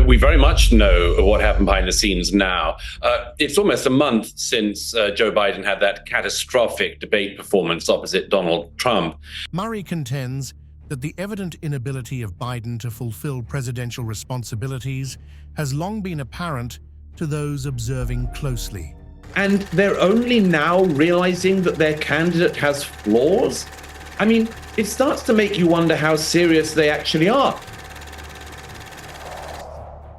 We very much know what happened behind the scenes now. It's almost a month since Joe Biden had that catastrophic debate performance opposite Donald Trump. Murray contends that the evident inability of Biden to fulfill presidential responsibilities has long been apparent to those observing closely. And they're only now realizing that their candidate has flaws? I mean, it starts to make you wonder how serious they actually are.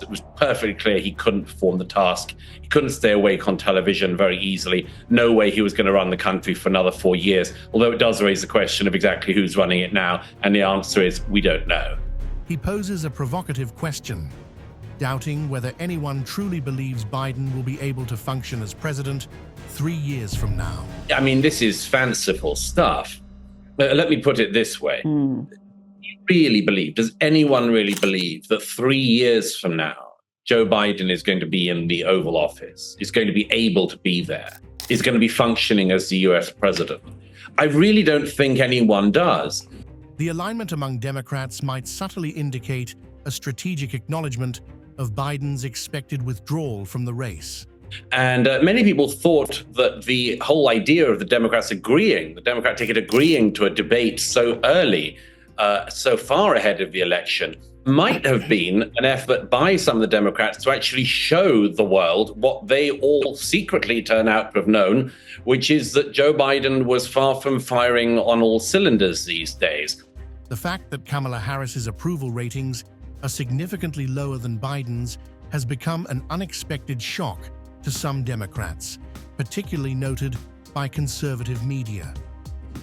It was perfectly clear he couldn't perform the task. He couldn't stay awake on television very easily. No way he was going to run the country for another 4 years, although it does raise the question of exactly who's running it now, and the answer is we don't know. He poses a provocative question, doubting whether anyone truly believes Biden will be able to function as president 3 years from now. I mean, this is fanciful stuff. Let me put it this way. Really believe, does anyone really believe that 3 years from now, Joe Biden is going to be in the Oval Office, is going to be able to be there, is going to be functioning as the US president? I really don't think anyone does. The alignment among Democrats might subtly indicate a strategic acknowledgement of Biden's expected withdrawal from the race. And many people thought that the whole idea of the Democrat ticket agreeing to a debate so early, so far ahead of the election, might have been an effort by some of the Democrats to actually show the world what they all secretly turn out to have known, which is that Joe Biden was far from firing on all cylinders these days. The fact that Kamala Harris's approval ratings are significantly lower than Biden's has become an unexpected shock to some Democrats, particularly noted by conservative media.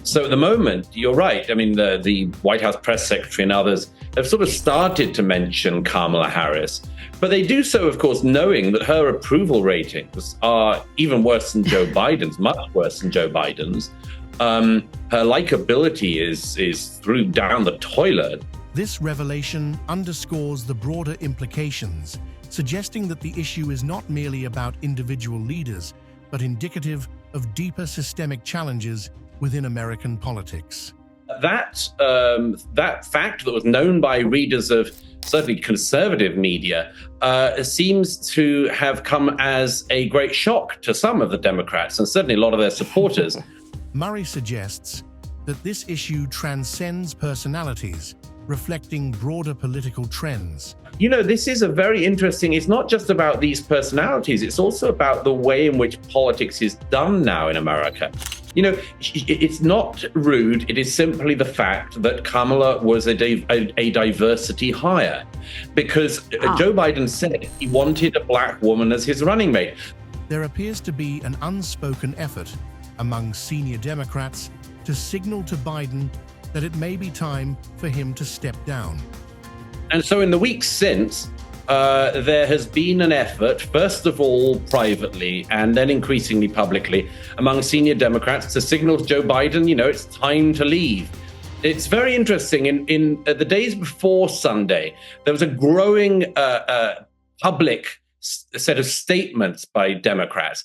So at the moment, you're right. I mean, the White House press secretary and others have sort of started to mention Kamala Harris, but they do so, of course, knowing that her approval ratings are even worse than Joe Biden's, much worse than Joe Biden's. Her likability is through down the toilet. This revelation underscores the broader implications, suggesting that the issue is not merely about individual leaders, but indicative of deeper systemic challenges within American politics. That fact that was known by readers of certainly conservative media seems to have come as a great shock to some of the Democrats and certainly a lot of their supporters. Murray suggests that this issue transcends personalities, reflecting broader political trends. You know, this is a very interesting, it's not just about these personalities, it's also about the way in which politics is done now in America. You know, it's not rude, it is simply the fact that Kamala was a diversity hire. Because Joe Biden said he wanted a black woman as his running mate. There appears to be an unspoken effort among senior Democrats to signal to Biden that it may be time for him to step down. And so in the weeks since, there has been an effort, first of all privately and then increasingly publicly, among senior Democrats to signal to Joe Biden, you know, it's time to leave. It's very interesting. In the days before Sunday, there was a growing public set of statements by Democrats.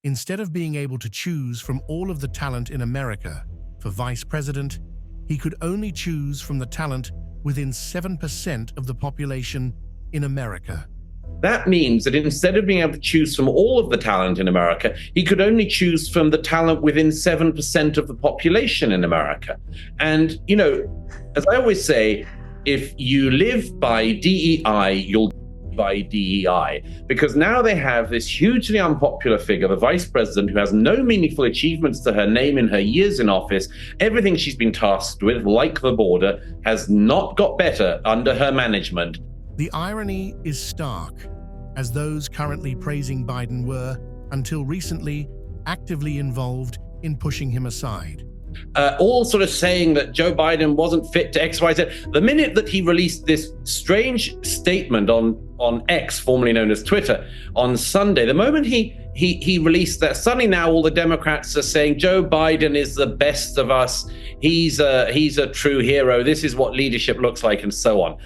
Instead of being able to choose from all of the talent in America for vice president, he could only choose from the talent within 7% of the population in America. That means that instead of being able to choose from all of the talent in America, he could only choose from the talent within 7% of the population in America. And, you know, as I always say, if you live by DEI, you'll by DEI, because now they have this hugely unpopular figure, the vice president, who has no meaningful achievements to her name in her years in office. Everything she's been tasked with, like the border, has not got better under her management. The irony is stark, as those currently praising Biden were, until recently, actively involved in pushing him aside. All sort of saying that Joe Biden wasn't fit to X, Y, Z. The minute that he released this strange statement on X, formerly known as Twitter, on Sunday, the moment he released that, suddenly now all the Democrats are saying Joe Biden is the best of us. He's a true hero. This is what leadership looks like, and so on.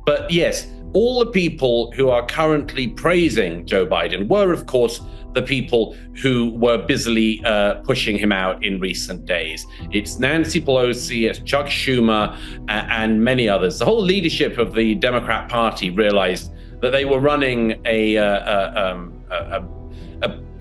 But yes, all the people who are currently praising Joe Biden were, of course, the people who were busily pushing him out in recent days. It's Nancy Pelosi, it's Chuck Schumer, and many others. The whole leadership of the Democrat Party realized that they were running a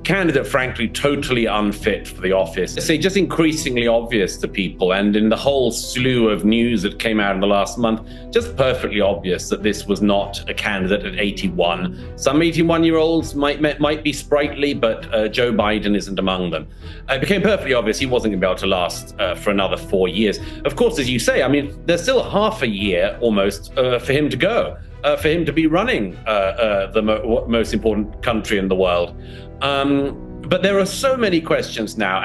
candidate, frankly, totally unfit for the office. It's just increasingly obvious to people, and in the whole slew of news that came out in the last month, just perfectly obvious that this was not a candidate at 81. Some 81-year-olds might be sprightly, but Joe Biden isn't among them. It became perfectly obvious he wasn't going to be able to last for another 4 years. Of course, as you say, I mean, there's still half a year almost for him to go, for him to be running the most important country in the world. But there are so many questions now,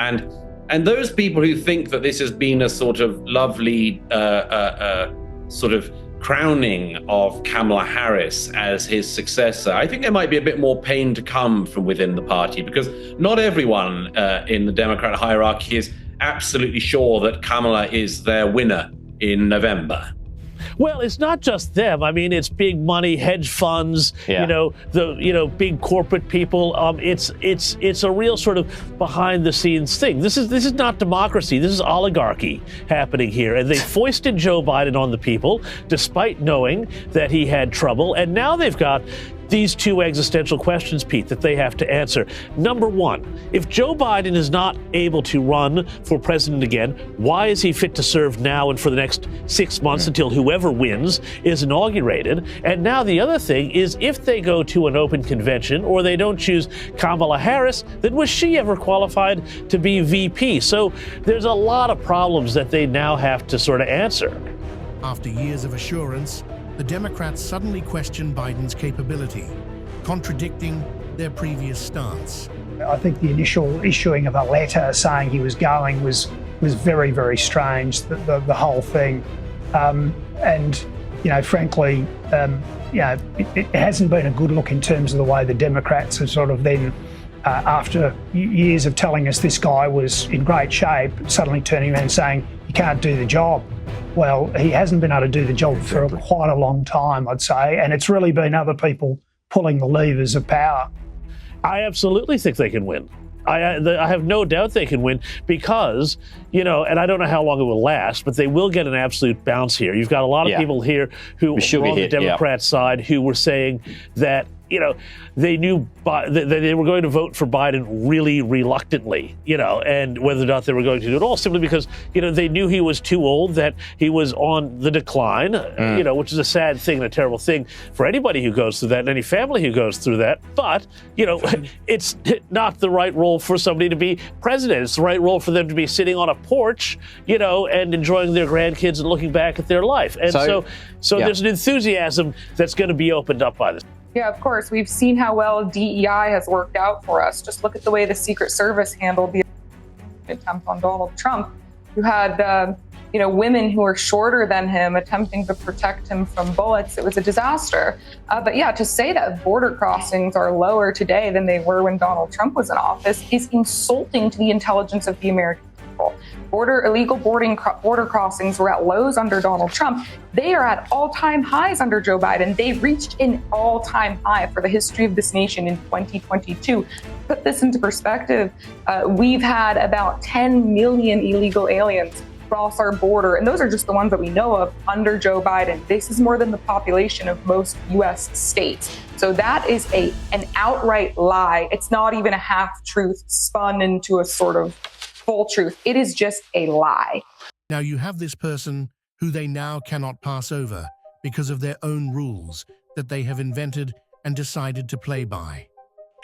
and those people who think that this has been a sort of lovely sort of crowning of Kamala Harris as his successor, I think there might be a bit more pain to come from within the party, because not everyone in the Democrat hierarchy is absolutely sure that Kamala is their winner in November. Well, it's not just them. I mean, it's big money, hedge funds, big corporate people. It's a real sort of behind the scenes thing. This is not democracy. This is oligarchy happening here. And they foisted Joe Biden on the people, despite knowing that he had trouble. And now they've got these two existential questions, Pete, that they have to answer. Number one, if Joe Biden is not able to run for president again, why is he fit to serve now and for the next 6 months until whoever wins is inaugurated? And now the other thing is, if they go to an open convention or they don't choose Kamala Harris, then was she ever qualified to be VP? So there's a lot of problems that they now have to sort of answer. After years of assurance, the Democrats suddenly question Biden's capability, contradicting their previous stance. I think the initial issuing of a letter saying he was going was very, very strange, the whole thing. Frankly, it hasn't been a good look in terms of the way the Democrats have sort of then, after years of telling us this guy was in great shape, suddenly turning around and saying he can't do the job. Well, he hasn't been able to do the job for quite a long time, I'd say, and it's really been other people pulling the levers of power. I absolutely think they can win. I have no doubt they can win because, and I don't know how long it will last, but they will get an absolute bounce here. You've got a lot of people here who were on the Democrat side who were saying that, they knew that they were going to vote for Biden really reluctantly, and whether or not they were going to do it all, simply because, they knew he was too old, that he was on the decline, which is a sad thing and a terrible thing for anybody who goes through that and any family who goes through that. But, it's not the right role for somebody to be president. It's the right role for them to be sitting on a porch, and enjoying their grandkids and looking back at their life. And so there's an enthusiasm that's going to be opened up by this. Yeah, of course. We've seen how well DEI has worked out for us. Just look at the way the Secret Service handled the attempt on Donald Trump. You had, women who were shorter than him attempting to protect him from bullets. It was a disaster. To say that border crossings are lower today than they were when Donald Trump was in office is insulting to the intelligence of the American people. Illegal border crossings were at lows under Donald Trump. They are at all-time highs under Joe Biden. They reached an all-time high for the history of this nation in 2022. Put this into perspective, we've had about 10 million illegal aliens cross our border, and those are just the ones that we know of under Joe Biden. This is more than the population of most U.S. states. So that is an outright lie. It's not even a half-truth spun into a sort of full truth. It is just a lie. Now you have this person who they now cannot pass over because of their own rules that they have invented and decided to play by.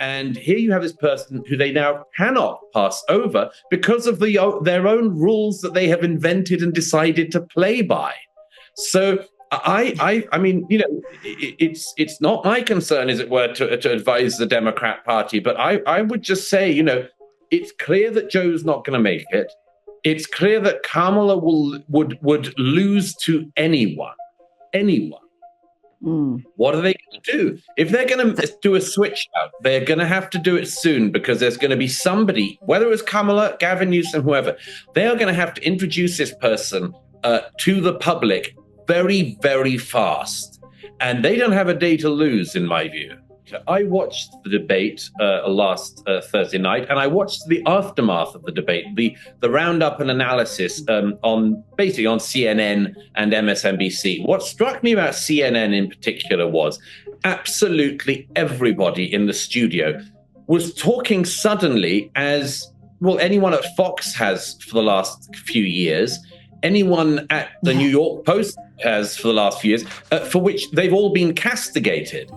And here you have this person who they now cannot pass over because of their own rules that they have invented and decided to play by. So I mean, it's not my concern, as it were, to advise the Democrat Party, but I would just say, it's clear that Joe's not going to make it. It's clear that Kamala would lose to anyone. What are they going to do? If they're going to do a switch out, they're going to have to do it soon, because there's going to be somebody, whether it's Kamala, Gavin Newsom, whoever, they are going to have to introduce this person to the public very, very fast. And they don't have a day to lose, in my view. I watched the debate last Thursday night, and I watched the aftermath of the debate, the roundup and analysis on CNN and MSNBC. What struck me about CNN in particular was absolutely everybody in the studio was talking suddenly as, well, anyone at Fox has for the last few years, anyone at the New York Post has for the last few years, for which they've all been castigated.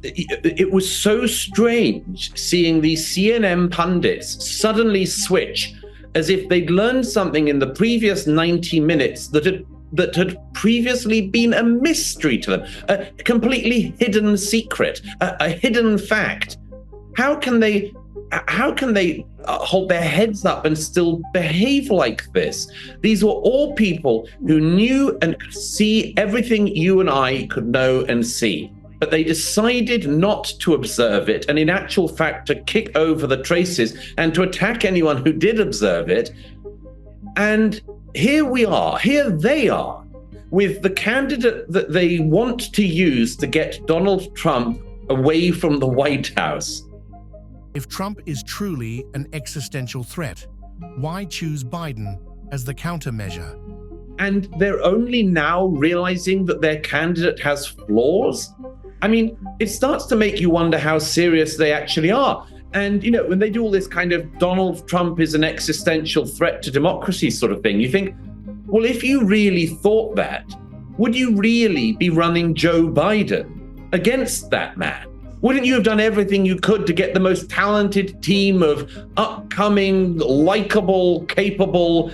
It was so strange seeing these CNN pundits suddenly switch as if they'd learned something in the previous 90 minutes that had previously been a mystery to them, a completely hidden secret, a hidden fact. How can they hold their heads up and still behave like this? These were all people who knew and could see everything you and I could know and see, but they decided not to observe it, and in actual fact to kick over the traces and to attack anyone who did observe it. And here they are, with the candidate that they want to use to get Donald Trump away from the White House. If Trump is truly an existential threat, why choose Biden as the countermeasure? And they're only now realizing that their candidate has flaws? I mean, it starts to make you wonder how serious they actually are. And, you know, when they do all this kind of Donald Trump is an existential threat to democracy sort of thing, you think, well, if you really thought that, would you really be running Joe Biden against that man? Wouldn't you have done everything you could to get the most talented team of upcoming, likable, capable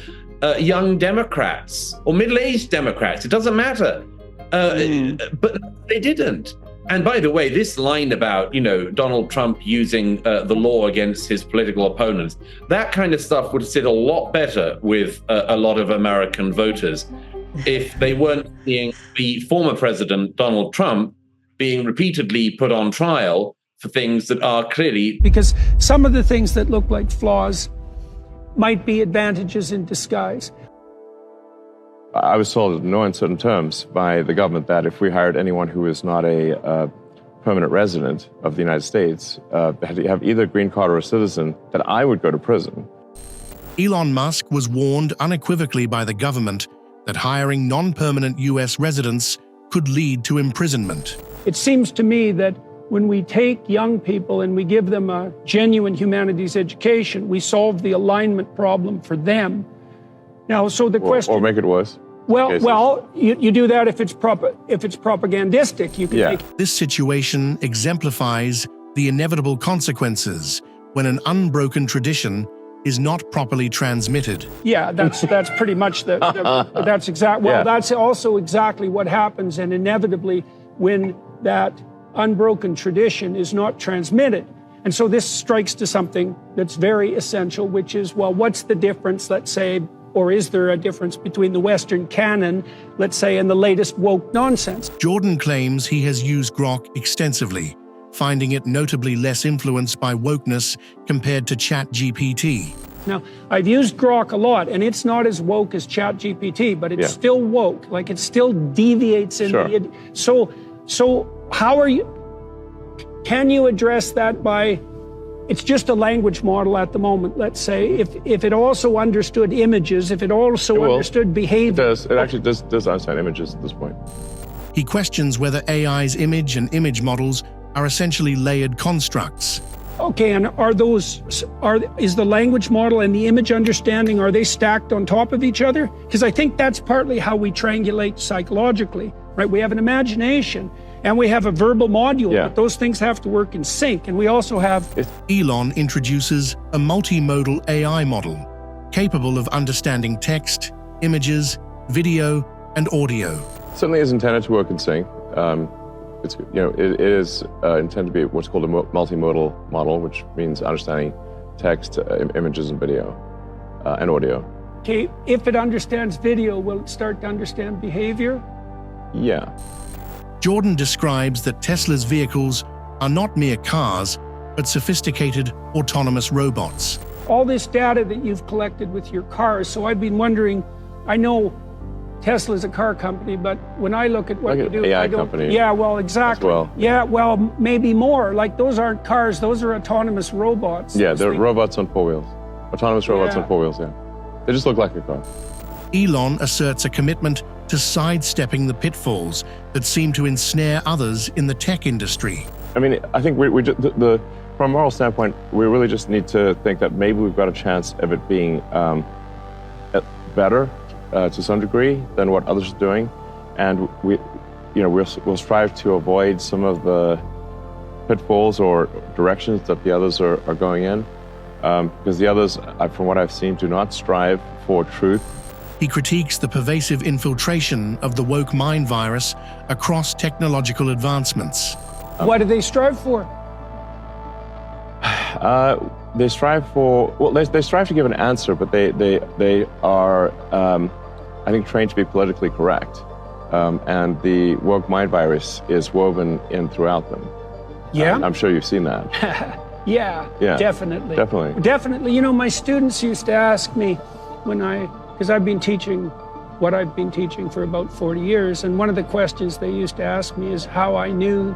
young Democrats or middle-aged Democrats? It doesn't matter. But they didn't. And by the way, this line about, you know, Donald Trump using the law against his political opponents, that kind of stuff would sit a lot better with a lot of American voters if they weren't seeing the former president, Donald Trump, being repeatedly put on trial for things that are clearly... Because some of the things that look like flaws might be advantages in disguise. I was told in no uncertain terms by the government that if we hired anyone who is not a permanent resident of the United States, had to have either a green card or a citizen, that I would go to prison. Elon Musk was warned unequivocally by the government that hiring non-permanent US residents could lead to imprisonment. It seems to me that when we take young people and we give them a genuine humanities education, we solve the alignment problem for them. Now, so the question... Or make it worse. Well, you do that if it's propagandistic. You can make... This situation exemplifies the inevitable consequences when an unbroken tradition is not properly transmitted. Yeah, that's pretty much that's exactly. Well, that's also exactly what happens, and inevitably when that unbroken tradition is not transmitted. And so this strikes to something that's very essential, which is, well, what's the difference, let's say, or is there a difference between the Western canon, let's say, and the latest woke nonsense? Jordan claims he has used Grok extensively, finding it notably less influenced by wokeness compared to ChatGPT. Now, I've used Grok a lot, and it's not as woke as ChatGPT, but it's still woke. Like, it still deviates in the... So how are you... Can you address that by... It's just a language model at the moment, let's say. If it also understood images, if it also understood behavior... It actually does understand images at this point. He questions whether AI's image and image models are essentially layered constructs. Okay, and is the language model and the image understanding, are they stacked on top of each other? Because I think that's partly how we triangulate psychologically, right? We have an imagination and we have a verbal module, but those things have to work in sync. And we also have... Elon introduces a multimodal AI model, capable of understanding text, images, video, and audio. Certainly is intended to work in sync. It is intended to be what's called a multimodal model, which means understanding text, images, and video, and audio. Okay, if it understands video, will it start to understand behavior? Yeah. Jordan describes that Tesla's vehicles are not mere cars, but sophisticated autonomous robots. All this data that you've collected with your cars, so I've been wondering, I know Tesla's a car company, but when I look at what you do, AI company. Yeah, well, exactly. Well. Yeah, well, maybe more. Like, those aren't cars; those are autonomous robots. Yeah, they're robots on 4 wheels. Autonomous robots on 4 wheels. Yeah, they just look like a car. Elon asserts a commitment to sidestepping the pitfalls that seem to ensnare others in the tech industry. I mean, I think from a moral standpoint, we really just need to think that maybe we've got a chance of it being better to some degree than what others are doing, and we'll strive to avoid some of the pitfalls or directions that the others are going in, because the others, from what I've seen, do not strive for truth. He critiques the pervasive infiltration of the woke mind virus across technological advancements. What do they strive for? They strive for, well, they strive to give an answer, but they are, I think, trained to be politically correct. And the woke mind virus is woven in throughout them. Yeah? I'm sure you've seen that. Yeah, definitely. Definitely. You know, my students used to ask me because I've been teaching what I've been teaching for about 40 years, and one of the questions they used to ask me is how I knew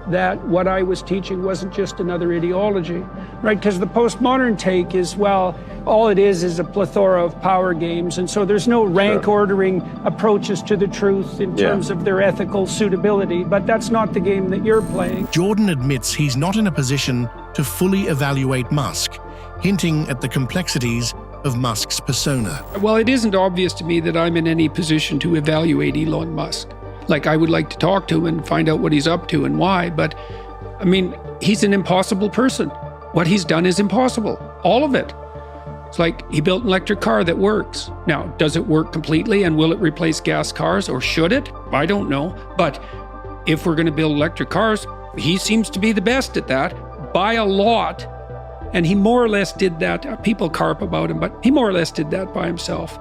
that what I was teaching wasn't just another ideology, right? Because the postmodern take is, well, all it is a plethora of power games, and so there's no rank ordering approaches to the truth in terms of their ethical suitability, but that's not the game that you're playing. Jordan admits he's not in a position to fully evaluate Musk, hinting at the complexities of Musk's persona. Well, it isn't obvious to me that I'm in any position to evaluate Elon Musk. Like, I would like to talk to him and find out what he's up to and why, but I mean, he's an impossible person. What he's done is impossible. All of it. It's like he built an electric car that works. Now, does it work completely, and will it replace gas cars, or should it? I don't know. But if we're going to build electric cars, he seems to be the best at that by a lot. And he more or less did that. People carp about him, but he more or less did that by himself.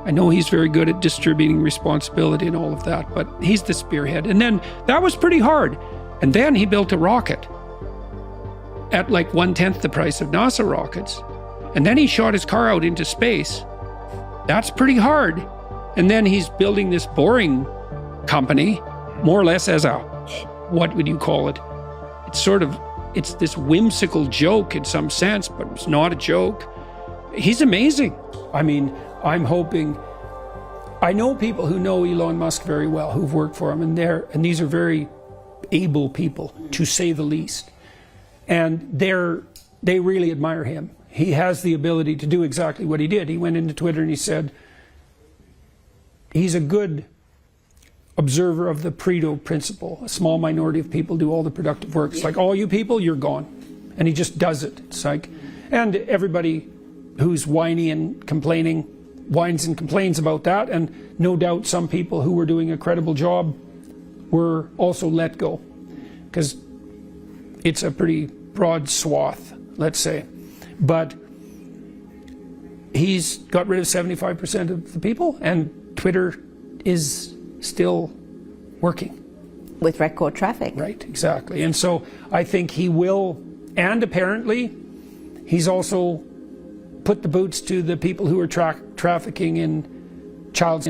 I know he's very good at distributing responsibility and all of that, but he's the spearhead. And then that was pretty hard. And then he built a rocket at like 1/10 the price of NASA rockets. And then he shot his car out into space. That's pretty hard. And then he's building this boring company, more or less as a, what would you call it? It's this whimsical joke in some sense, but it's not a joke. He's amazing. I mean, I'm hoping, I know people who know Elon Musk very well, who've worked for him, and these are very able people, to say the least. And they really admire him. He has the ability to do exactly what he did. He went into Twitter and he said, he's a good observer of the Pareto principle. A small minority of people do all the productive work. It's like, all you people, you're gone. And he just does it. It's like, and everybody who's whiny and complaining whines and complains about that, and no doubt some people who were doing a credible job were also let go, because it's a pretty broad swath, let's say. But he's got rid of 75% of the people, and Twitter is still working. With record traffic. Right, exactly. And so I think he will, and apparently he's also put the boots to the people who are trafficking in child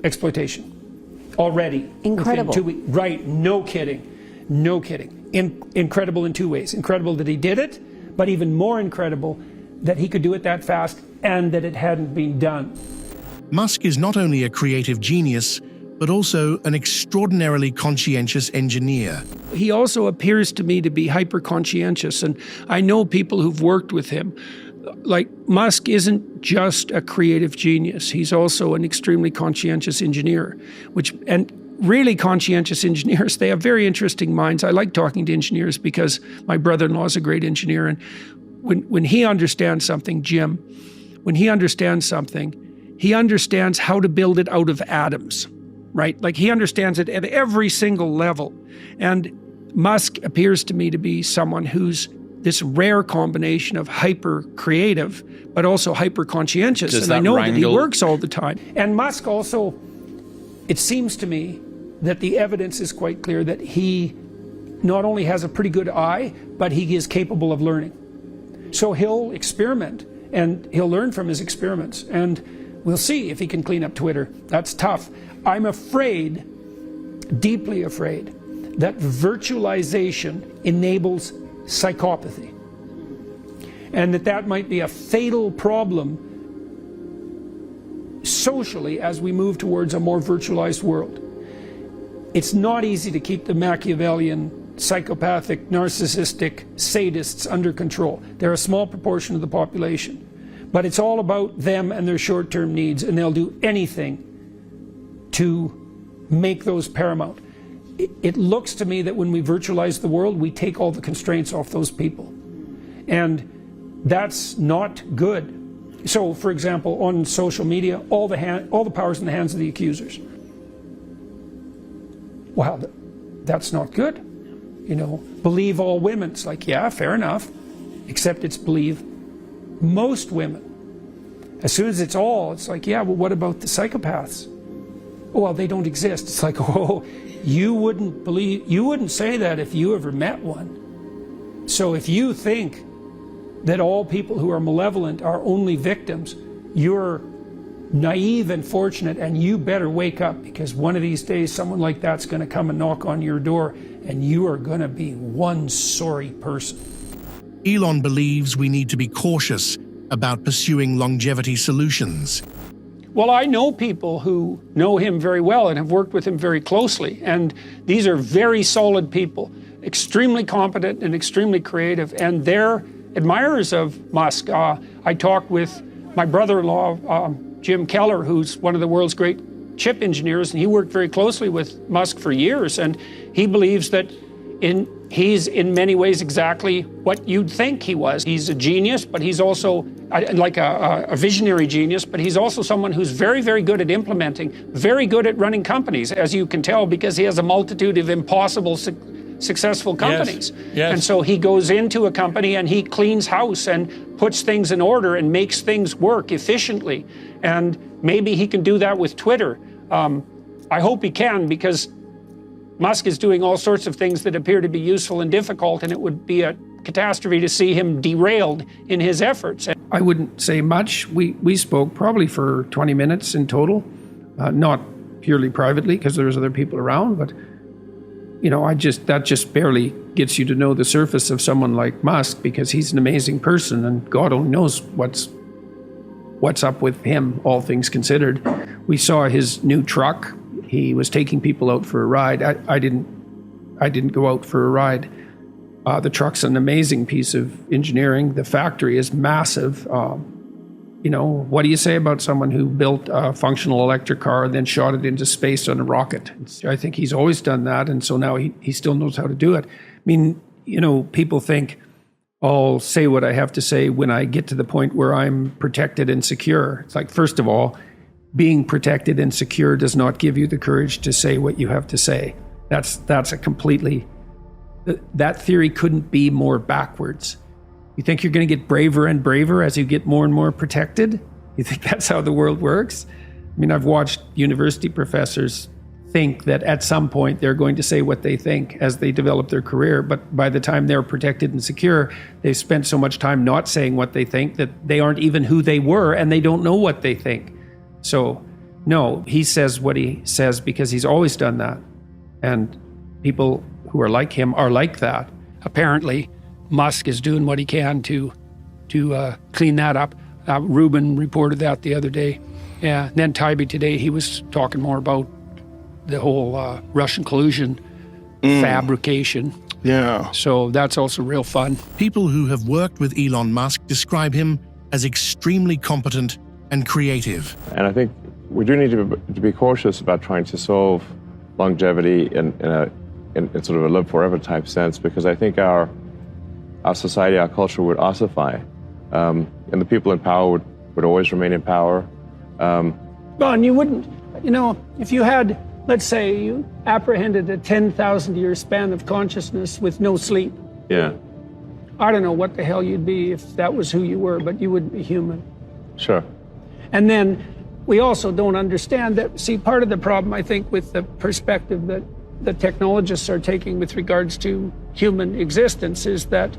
exploitation already. Incredible. 2 weeks. Right, no kidding. No kidding. Incredible in two ways. Incredible that he did it, but even more incredible that he could do it that fast and that it hadn't been done. Musk is not only a creative genius, but also an extraordinarily conscientious engineer. He also appears to me to be hyper-conscientious, and I know people who've worked with him. Like, Musk isn't just a creative genius, he's also an extremely conscientious engineer, and really conscientious engineers, they have very interesting minds. I like talking to engineers because my brother-in-law is a great engineer, and when he understands something, Jim, when he understands something, he understands how to build it out of atoms, right? Like, he understands it at every single level. And Musk appears to me to be someone who's this rare combination of hyper-creative, but also hyper-conscientious. And I know that he works all the time. And Musk also, it seems to me that the evidence is quite clear that he not only has a pretty good eye, but he is capable of learning. So he'll experiment, and he'll learn from his experiments. And we'll see if he can clean up Twitter. That's tough. I'm afraid, deeply afraid, that virtualization enables psychopathy, and that might be a fatal problem socially as we move towards a more virtualized world. It's not easy to keep the Machiavellian, psychopathic, narcissistic sadists under control. They're a small proportion of the population. But it's all about them and their short-term needs, and they'll do anything to make those paramount. It looks to me that when we virtualize the world, we take all the constraints off those people. And that's not good. So, for example, on social media, all the power's in the hands of the accusers. Wow, that's not good. You know, believe all women. It's like, yeah, fair enough, except it's believe most women. As soon as it's all, it's like, yeah, well, what about the psychopaths? Oh, well, they don't exist. It's like, oh, you wouldn't say that if you ever met one. So if you think that all people who are malevolent are only victims, you're naive and fortunate, and you better wake up, because one of these days someone like that's going to come and knock on your door, and you are going to be one sorry person. Elon believes we need to be cautious about pursuing longevity solutions. Well, I know people who know him very well and have worked with him very closely, and these are very solid people, extremely competent and extremely creative, and they're admirers of Musk. I talked with my brother-in-law, Jim Keller, who's one of the world's great chip engineers, and he worked very closely with Musk for years, and he believes that he's in many ways exactly what you'd think he was. He's a genius, but he's also like a visionary genius, but he's also someone who's very, very good at implementing, very good at running companies, as you can tell, because he has a multitude of impossible successful companies. Yes. And so he goes into a company and he cleans house and puts things in order and makes things work efficiently. And maybe he can do that with Twitter. I hope he can, because Musk is doing all sorts of things that appear to be useful and difficult, and it would be a catastrophe to see him derailed in his efforts. I wouldn't say much. We spoke probably for 20 minutes in total, not purely privately because there was other people around, but you know, that just barely gets you to know the surface of someone like Musk, because he's an amazing person, and God only knows what's up with him, all things considered. We saw his new truck. He was taking people out for a ride. I didn't go out for a ride. The truck's an amazing piece of engineering. The factory is massive. You know, what do you say about someone who built a functional electric car and then shot it into space on a rocket? I think he's always done that, and so now he still knows how to do it. I mean, you know, people think, I'll say what I have to say when I get to the point where I'm protected and secure. It's like, first of all, being protected and secure does not give you the courage to say what you have to say. That's a completely, that theory couldn't be more backwards. You think you're going to get braver and braver as you get more and more protected? You think that's how the world works? I mean, I've watched university professors think that at some point they're going to say what they think as they develop their career, but by the time they're protected and secure, they've spent so much time not saying what they think that they aren't even who they were, and they don't know what they think. So, no, he says what he says because he's always done that. And people who are like him are like that. Apparently, Musk is doing what he can to clean that up. Rubin reported that the other day. Yeah. And then Taibbi today, he was talking more about the whole Russian collusion fabrication. Yeah. So that's also real fun. People who have worked with Elon Musk describe him as extremely competent and creative. And I think we do need to be cautious about trying to solve longevity in sort of a live forever type sense, because I think our society, our culture would ossify, and the people in power would always remain in power. Well, and you wouldn't, you know, if you had, let's say you apprehended a 10,000-year span of consciousness with no sleep. Yeah. I don't know what the hell you'd be if that was who you were, but you wouldn't be human. Sure. And then we also don't understand that, see, part of the problem, I think, with the perspective that the technologists are taking with regards to human existence is that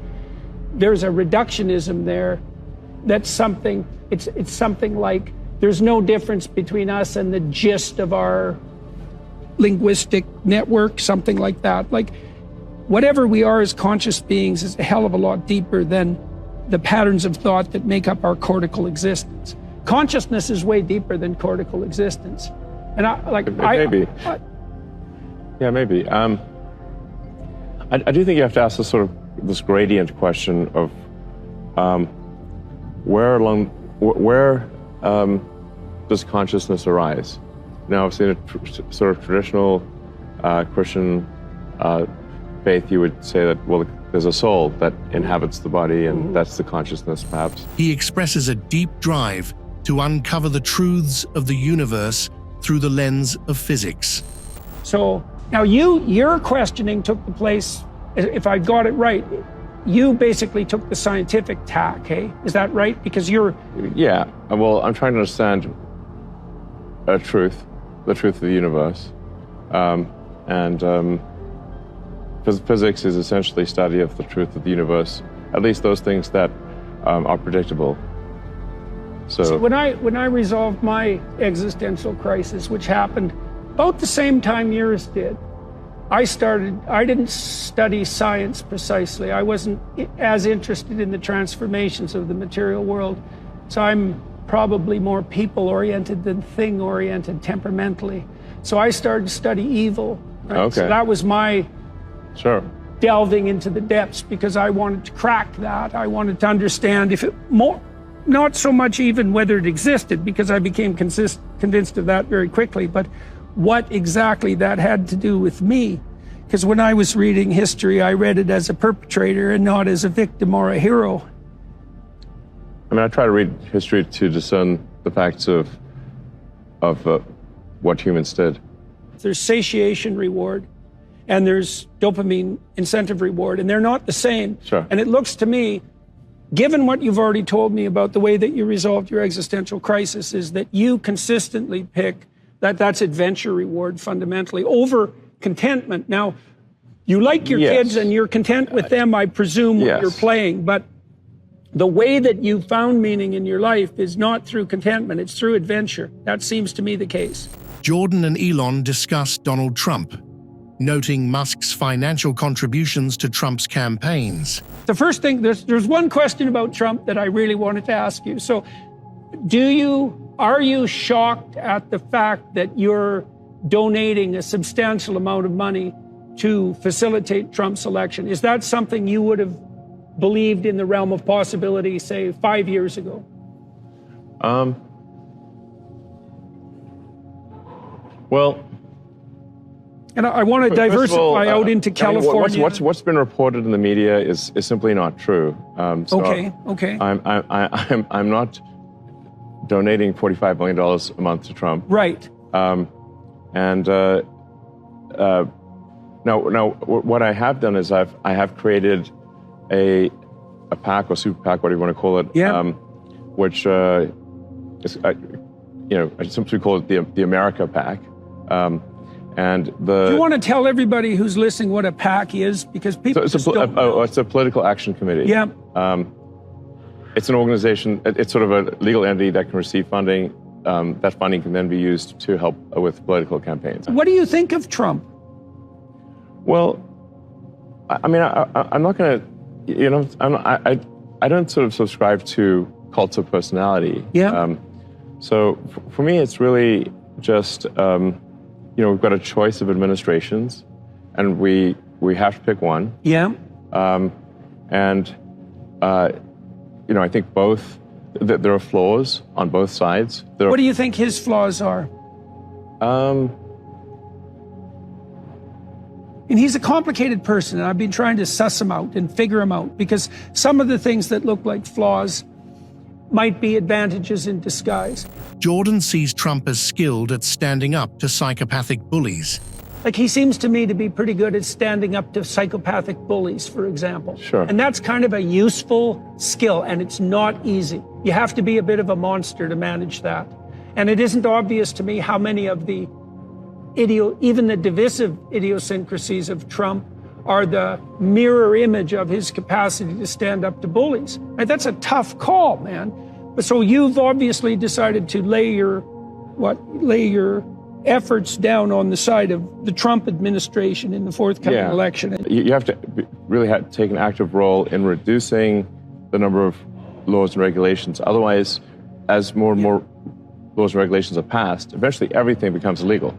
there's a reductionism there. That's something, it's something like there's no difference between us and the gist of our linguistic network, something like that. Like, whatever we are as conscious beings is a hell of a lot deeper than the patterns of thought that make up our cortical existence. consciousness is way deeper than cortical existence. And maybe. Maybe. I do think you have to ask this gradient question of where does consciousness arise? Now, in a sort of traditional Christian faith, you would say that, well, there's a soul that inhabits the body, and that's the consciousness, perhaps. He expresses a deep drive to uncover the truths of the universe through the lens of physics. So now your questioning took the place, if I got it right, you basically took the scientific tack, hey? Is that right? Because you're... Yeah, well, I'm trying to understand the truth of the universe. Physics is essentially study of the truth of the universe, at least those things that are predictable. So when I resolved my existential crisis, which happened about the same time yours did, I didn't study science precisely. I wasn't as interested in the transformations of the material world. So I'm probably more people-oriented than thing-oriented temperamentally. So I started to study evil. Right? Okay. So that was my delving into the depths, because I wanted to crack that. I wanted to understand if it not so much even whether it existed, because I became convinced of that very quickly, but what exactly that had to do with me. Because when I was reading history, I read it as a perpetrator and not as a victim or a hero. I mean, I try to read history to discern the facts of what humans did. There's satiation reward and there's dopamine incentive reward, and they're not the same. Sure. And it looks to me, given what you've already told me about the way that you resolved your existential crisis, is that you consistently pick that's adventure reward fundamentally over contentment. Now, you like your kids and you're content with them, I presume, when you're playing, but the way that you found meaning in your life is not through contentment, it's through adventure. That seems to me the case. Jordan and Elon discussed Donald Trump, noting Musk's financial contributions to Trump's campaigns. The first thing, there's one question about Trump that I really wanted to ask you. So, are you shocked at the fact that you're donating a substantial amount of money to facilitate Trump's election? Is that something you would have believed in the realm of possibility, say, 5 years ago? Well, and I want to diversify out into California. What's been reported in the media is simply not true. Okay. I'm not donating $45 million a month to Trump. Right. Now, what I have done is I have created a PAC or super PAC, whatever you want to call it. Yeah. Which is, I simply call it the America PAC. Do you want to tell everybody who's listening what a PAC is? Because people it's a political action committee. Yeah. It's an organization, it's sort of a legal entity that can receive funding. That funding can then be used to help with political campaigns. What do you think of Trump? Well, I mean, I'm not going to, I don't sort of subscribe to cults of personality. Yeah. So for me, it's really just, we've got a choice of administrations, and we have to pick one. Yeah. I think both, there are flaws on both sides. What do you think his flaws are? And he's a complicated person, and I've been trying to suss him out and figure him out, because some of the things that look like flaws might be advantages in disguise. Jordan sees Trump as skilled at standing up to psychopathic bullies. Like, he seems to me to be pretty good at standing up to psychopathic bullies, for example. Sure. And that's kind of a useful skill, and it's not easy. You have to be a bit of a monster to manage that. And it isn't obvious to me how many of the even the divisive idiosyncrasies of Trump are the mirror image of his capacity to stand up to bullies. Right? That's a tough call, man. But so you've obviously decided to lay your efforts down on the side of the Trump administration in the forthcoming election. You have to really take an active role in reducing the number of laws and regulations. Otherwise, as more and more laws and regulations are passed, eventually everything becomes illegal.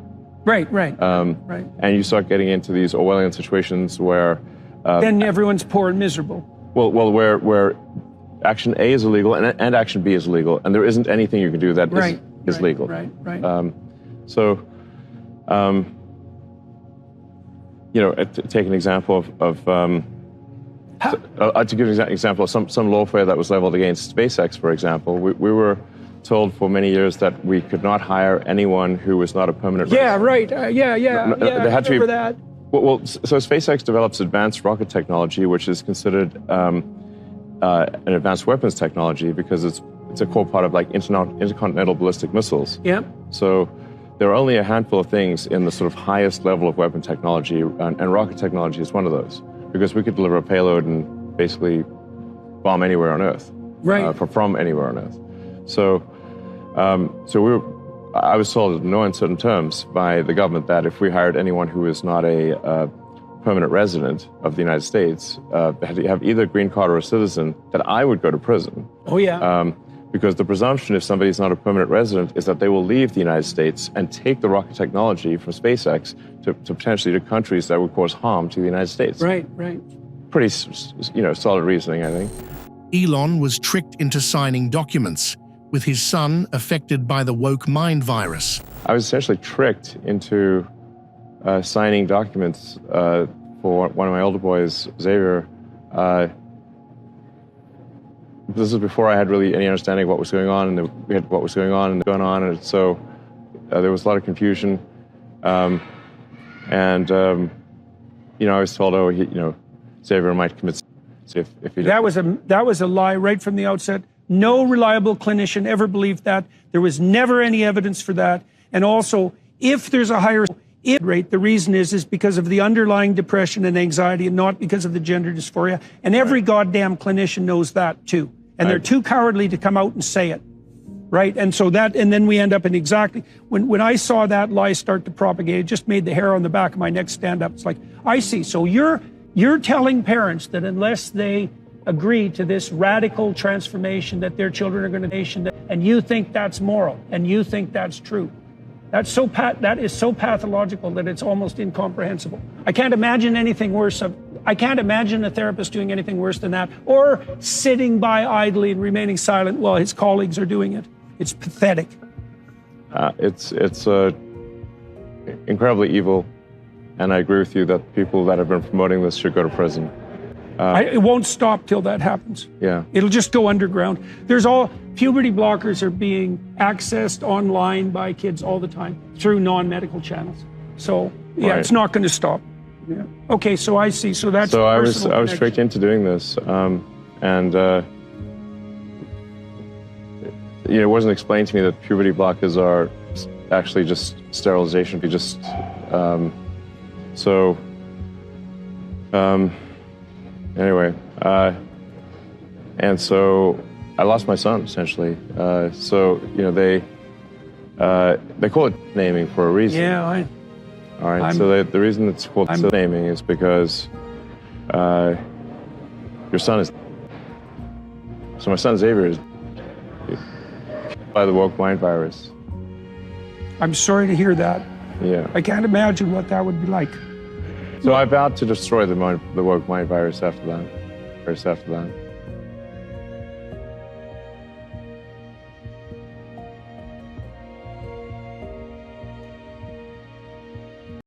Right. And you start getting into these Orwellian situations where then everyone's poor and miserable. Well, where action A is illegal and action B is illegal, and there isn't anything you can do that is legal. Right. Take an example to give an example of some lawfare that was leveled against SpaceX, for example. We were told for many years that we could not hire anyone who was not a permanent resident. Yeah, right. They had to be that. So SpaceX develops advanced rocket technology, which is considered an advanced weapons technology because it's a core part of like intercontinental ballistic missiles. Yeah. So there are only a handful of things in the sort of highest level of weapon technology, and rocket technology is one of those, because we could deliver a payload and basically bomb anywhere on Earth. From anywhere on Earth. So I was told in no uncertain terms by the government that if we hired anyone who is not a permanent resident of the United States, had to have either a green card or a citizen, that I would go to prison. Oh, yeah. Because the presumption if somebody's not a permanent resident is that they will leave the United States and take the rocket technology from SpaceX to potentially to countries that would cause harm to the United States. Right. Pretty, solid reasoning, I think. Elon was tricked into signing documents, with his son affected by the woke mind virus. I was essentially tricked into signing documents for one of my older boys, Xavier. This was before I had really any understanding of what was going on, and so there was a lot of confusion. I was told, Xavier might commit suicide if he did. That was a lie right from the outset. No reliable clinician ever believed that. There was never any evidence for that. And also, if there's a higher rate, the reason is because of the underlying depression and anxiety and not because of the gender dysphoria. And every goddamn clinician knows that too. And they're too cowardly to come out and say it. Right? And so and then we end up in exactly, when I saw that lie start to propagate, it just made the hair on the back of my neck stand up. It's like, I see. So you're telling parents that unless they agree to this radical transformation that their children are going to, and you think that's moral, and you think that's true. That is so pathological that it's almost incomprehensible. I can't imagine anything worse. I can't imagine a therapist doing anything worse than that, or sitting by idly and remaining silent while his colleagues are doing it. It's pathetic. It's incredibly evil, and I agree with you that people that have been promoting this should go to prison. It won't stop till that happens. Yeah. It'll just go underground. Puberty blockers are being accessed online by kids all the time through non-medical channels. So yeah, It's not going to stop. Yeah. Okay, so I see. So that's I was tricked into doing this, it wasn't explained to me that puberty blockers are actually just sterilization. Anyway, and so I lost my son essentially. They call it naming for a reason. Yeah, all right. So the reason it's called naming is because your son is. So my son Xavier is by the woke mind virus. I'm sorry to hear that. Yeah. I can't imagine what that would be like. So I vowed to destroy the woke mind virus after that.